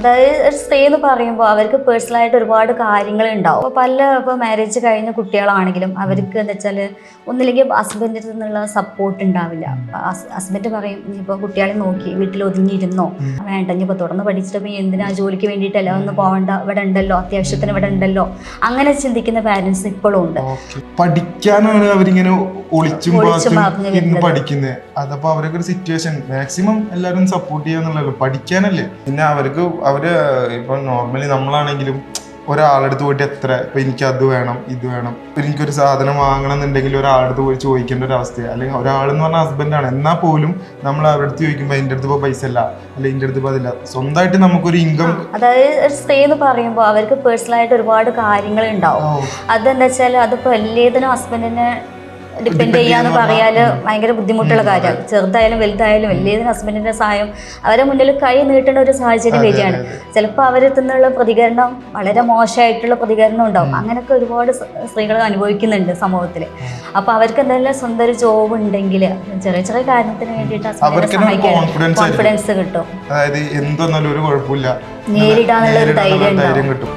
അതായത് ഒരു സ്ത്രീ എന്ന് പറയുമ്പോൾ അവർക്ക് പേഴ്സണലായിട്ട് ഒരുപാട് കാര്യങ്ങൾ ഉണ്ടാവും. ഇപ്പോൾ മാരേജ് കഴിഞ്ഞ കുട്ടികളാണെങ്കിലും അവർക്ക് എന്താ വെച്ചാൽ ഒന്നില്ലെങ്കിൽ ഹസ്ബൻഡിൽ നിന്നുള്ള സപ്പോർട്ട് ഉണ്ടാവില്ല. ഹസ്ബൻഡ് പറയും ഇനിയിപ്പോൾ കുട്ടികളെ നോക്കി വീട്ടിൽ ഒതുങ്ങിയിരുന്നോ, വേണ്ട ഇനിയിപ്പോൾ തുറന്ന് പഠിച്ചിട്ട് എന്തിനാ ജോലിക്ക് വേണ്ടിയിട്ടല്ല ഒന്ന് പോകണ്ട, ഇവിടെ ഉണ്ടല്ലോ, അത്യാവശ്യത്തിന് ഇവിടെ ഉണ്ടല്ലോ, അങ്ങനെ ചിന്തിക്കുന്ന പാരൻസ് ഇപ്പോഴും ഉണ്ട്. പഠിക്കാനാണ് അവരിങ്ങനെ ഒളിച്ചും പഠിക്കുന്നത്. അതപ്പോ അവരൊക്കെ ഒരു സിറ്റുവേഷൻ മാക്സിമം എല്ലാവരും സപ്പോർട്ട് ചെയ്യാന്നുള്ളല്ലോ, പഠിക്കാനല്ലേ. പിന്നെ അവര് ഇപ്പൊ നോർമലി നമ്മളാണെങ്കിലും ഒരാളെടുത്ത് പോയിട്ട് എത്ര ഇപ്പൊ എനിക്ക് അത് വേണം ഇത് വേണം, എനിക്കൊരു സാധനം വാങ്ങണം എന്നുണ്ടെങ്കിൽ ഒരാളടുത്ത് പോയി ചോദിക്കേണ്ട ഒരു അവസ്ഥയാണ്. അല്ലെങ്കിൽ ഒരാളെന്ന് പറഞ്ഞാൽ ഹസ്ബൻഡാണ്, എന്നാൽ പോലും നമ്മൾ അവരുടെ അടുത്ത് ചോദിക്കുമ്പോൾ എൻ്റെ അടുത്ത് ഇപ്പോൾ പൈസ ഇല്ല, അല്ലെങ്കിൽ എൻ്റെ അടുത്ത് ഇപ്പോൾ അതില്ല. സ്വന്തമായിട്ട് നമുക്കൊരു ഇൻകം, അതായത് ഒരു സ്ത്രീ എന്ന് പറയുമ്പോൾ അവർക്ക് പേഴ്സണലായിട്ട് ഒരുപാട് കാര്യങ്ങൾ ഉണ്ടാവും. അതെന്താ വെച്ചാൽ അതിപ്പോൾ എല്ലാത്തിനും ഹസ്ബൻഡിനെ ഡിപ്പെൻഡ് ചെയ്യാന്ന് പറയാല് ഭയങ്കര ബുദ്ധിമുട്ടുള്ള കാര്യമാണ്. ചെറുതായാലും വലുതായാലും എല്ലാത്തിനും ഹസ്ബൻഡിന്റെ സഹായം അവരെ മുന്നിൽ കൈ നീട്ടേണ്ട ഒരു സാഹചര്യം വരികയാണ്. ചിലപ്പോൾ അവരെത്തുന്നുള്ള പ്രതികരണം വളരെ മോശമായിട്ടുള്ള പ്രതികരണം ഉണ്ടാവും. അങ്ങനെയൊക്കെ ഒരുപാട് സ്ത്രീകൾ അനുഭവിക്കുന്നുണ്ട് സമൂഹത്തിൽ. അപ്പൊ അവർക്ക് എന്തെങ്കിലും സ്വന്തം ഒരു ജോബ് ഉണ്ടെങ്കിൽ ചെറിയ ചെറിയ കാര്യത്തിന് വേണ്ടിയിട്ട് കോൺഫിഡൻസ് കിട്ടും. അതായത് എന്തൊന്നാലും ഒരു കുഴപ്പമില്ല, നേരിടാനുള്ള ഒരു ധൈര്യം കിട്ടും.